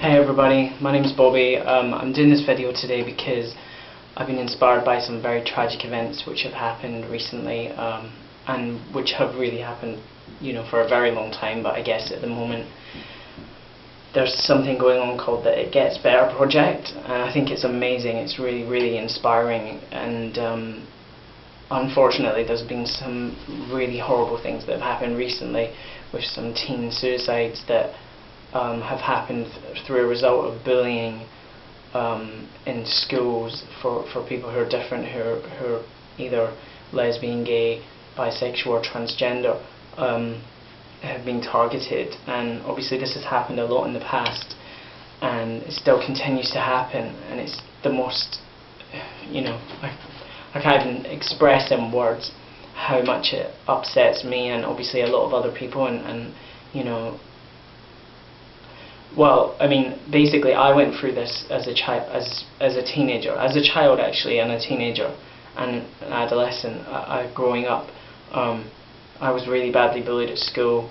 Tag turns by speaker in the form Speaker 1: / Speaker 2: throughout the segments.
Speaker 1: Hey everybody, my name's Bobby. I'm doing this video today because I've been inspired by some very tragic events which have happened recently, and which have really happened, for a very long time, but I guess at the moment there's something going on called the It Gets Better project, and I think it's amazing. It's really, really inspiring, and unfortunately there's been some really horrible things that have happened recently with some teen suicides that have happened through a result of bullying in schools for people who are different, who are either lesbian, gay, bisexual or transgender, have been targeted. And obviously this has happened a lot in the past, and it still continues to happen, and it's the most, I can't even express in words how much it upsets me and obviously a lot of other people, and well, I mean, basically I went through this as a teenager, as a child actually, and a teenager and an adolescent. Growing up, I was really badly bullied at school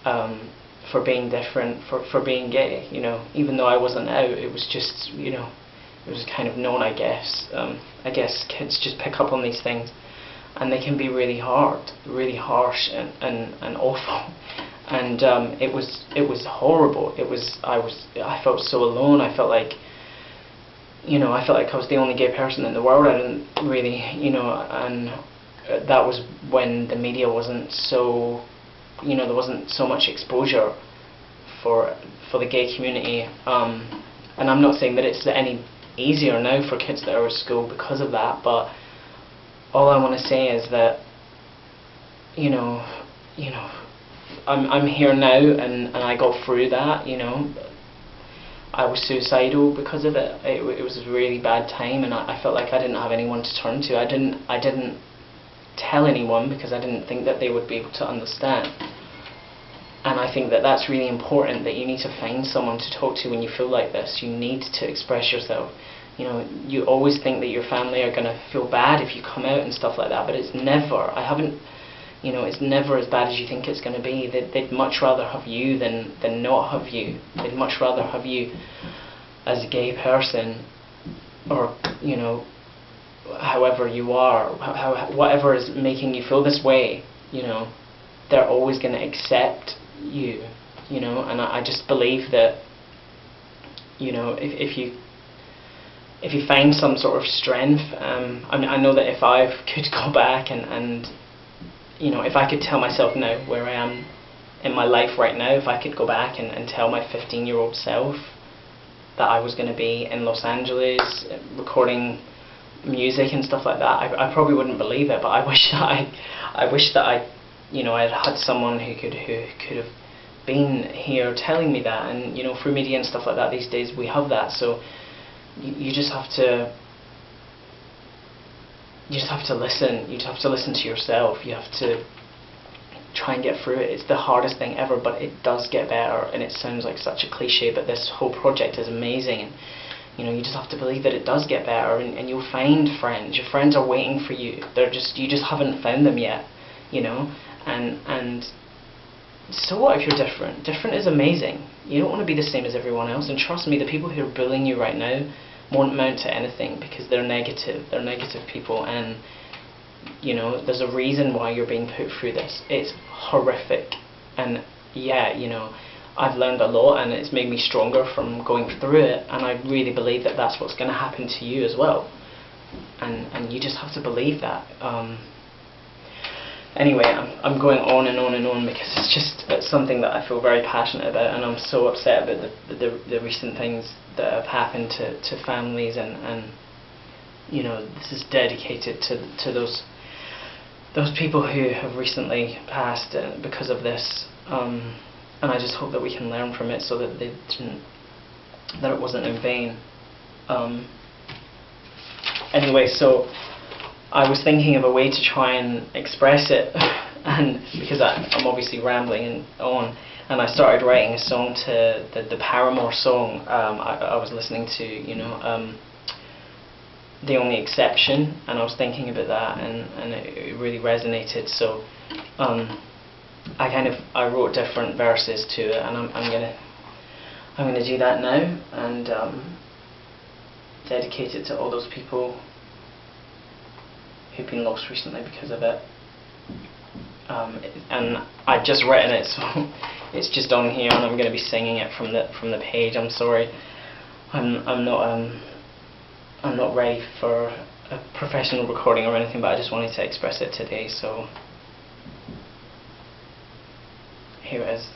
Speaker 1: for being different, for being gay, even though I wasn't out. It was just, it was kind of known, I guess. I guess kids just pick up on these things, and they can be really hard, really harsh and awful. And it was horrible. I felt so alone. I felt like, I felt like I was the only gay person in the world. I didn't really, and that was when the media wasn't so, there wasn't so much exposure for the gay community. And I'm not saying that it's any easier now for kids that are at school because of that, but all I want to say is that, I'm here now, and I got through that. I was suicidal because of it. It was a really bad time, and I felt like I didn't have anyone to turn to. I didn't tell anyone because I didn't think that they would be able to understand. And I think that that's really important, that you need to find someone to talk to when you feel like this. You need to express yourself. You always think that your family are going to feel bad if you come out and stuff like that, but it's never. It's never as bad as you think it's going to be. They'd much rather have you than not have you. They'd much rather have you as a gay person, or however you are, whatever is making you feel this way. They're always going to accept you. And I just believe that if you find some sort of strength, I know that if I could go back and if I could tell myself now where I am in my life right now, if I could go back and tell my 15-year-old self that I was going to be in Los Angeles recording music and stuff like that, I probably wouldn't believe it. But I wish that I I'd had someone who could have been here telling me that. And through media and stuff like that these days we have that. So you just have to listen. You just have to listen to yourself. You have to try and get through it. It's the hardest thing ever, but it does get better. And it sounds like such a cliche, but this whole project is amazing. And you just have to believe that it does get better, and you'll find friends. Your friends are waiting for you. You just haven't found them yet. And so what if you're different? Different is amazing. You don't want to be the same as everyone else. And trust me, the people who are bullying you right now won't amount to anything, because they're negative. They're negative people, and there's a reason why you're being put through this. It's horrific, and yeah, I've learned a lot, and it's made me stronger from going through it, and I really believe that that's what's going to happen to you as well, and you just have to believe that. Anyway, I'm going on and on and on because it's something that I feel very passionate about, and I'm so upset about the recent things that have happened to families, and this is dedicated to those people who have recently passed because of this, and I just hope that we can learn from it so that it wasn't in vain. Anyway, so I was thinking of a way to try and express it, and because I'm obviously rambling on, and I started writing a song to the Paramore song. I was listening to The Only Exception, and I was thinking about that, and it really resonated. So I wrote different verses to it, and I'm going to do that now and dedicate it to all those people who've been lost recently because of it. And I've just written it, so it's just on here, and I'm going to be singing it from the page. I'm sorry, I'm not ready for a professional recording or anything, but I just wanted to express it today. So here it is.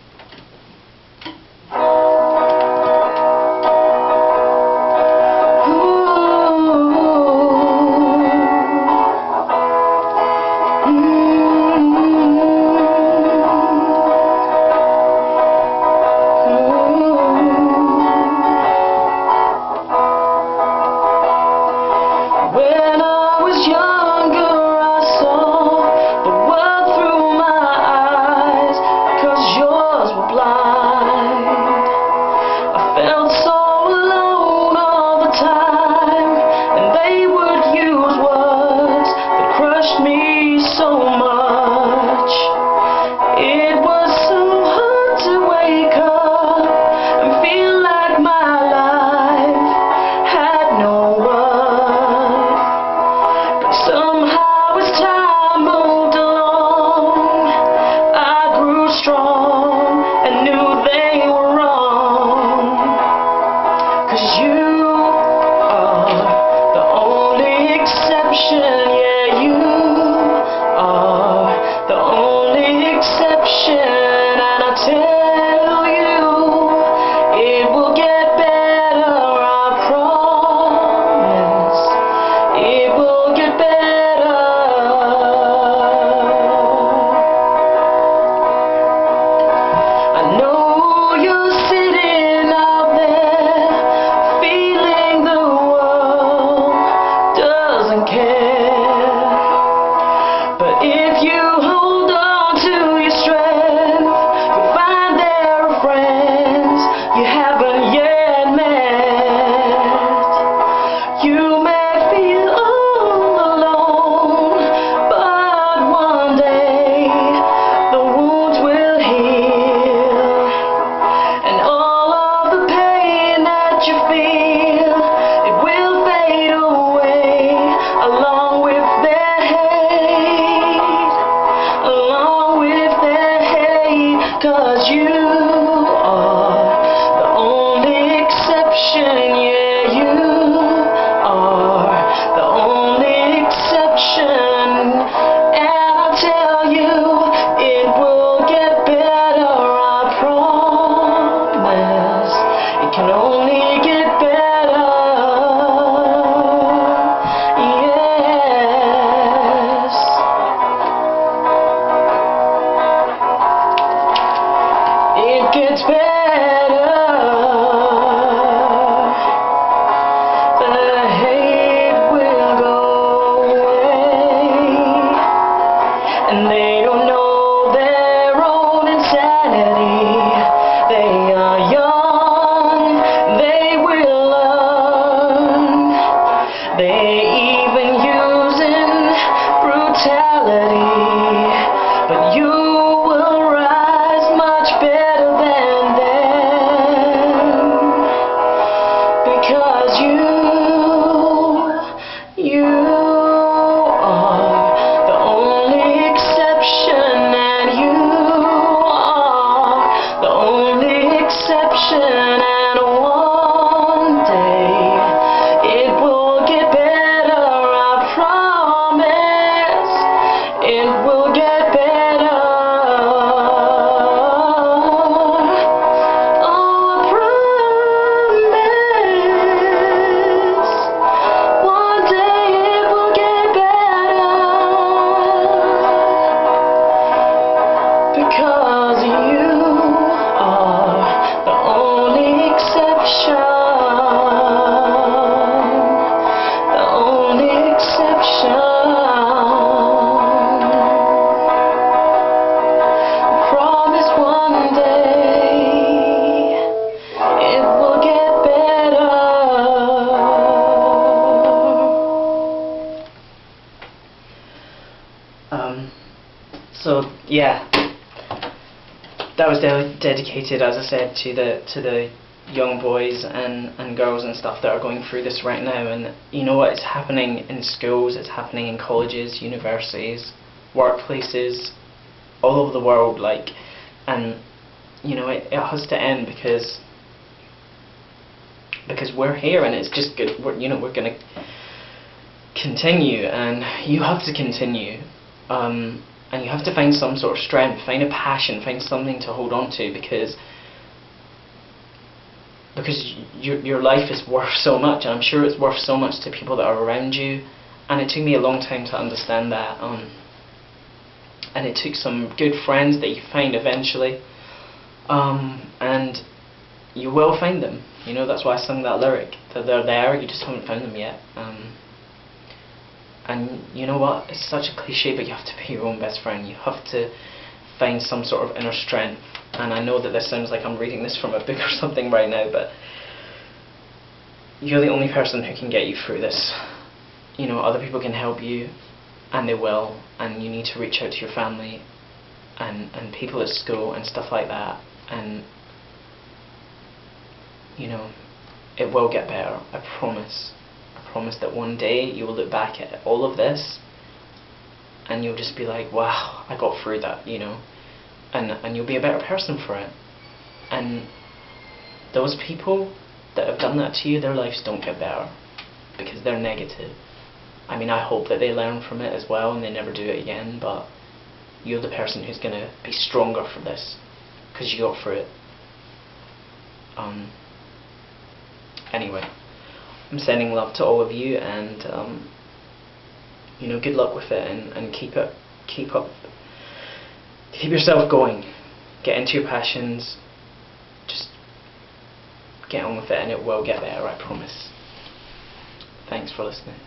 Speaker 2: So yeah, that was dedicated, as I said, to the
Speaker 1: young boys and girls and stuff that are going through this right now. And you know what, it's happening in schools, it's happening in colleges, universities, workplaces, all over the world, like, and you know, it has to end because we're here, and it's just good. We're gonna continue, and you have to continue, and you have to find some sort of strength, find a passion, find something to hold on to, because your life is worth so much, and I'm sure it's worth so much to people that are around you. And it took me a long time to understand that, and it took some good friends that you find eventually, and you will find them. You know, that's why I sung that lyric, that they're there, you just haven't found them yet. And you know what, it's such a cliche, but you have to be your own best friend. You have to find some sort of inner strength. And I know that this sounds like I'm reading this from a book or something right now, but you're the only person who can get you through this. You know, other people can help you, and they will, and you need to reach out to your family and people at school and stuff like that, and you know, it will get better. I promise. I promise that one day you will look back at all of this and you'll just be like, wow, I got through that, you know, and you'll be a better person for it. And those people that have done that to you, their lives don't get better because they're negative. I mean, I hope that they learn from it as well and they never do it again, but you're the person who's going to be stronger for this because you got through it. Anyway, I'm sending love to all of you, and you know, good luck with it, and keep yourself going. Get into your passions. Just get on with it, and it will get better, I promise. Thanks for listening.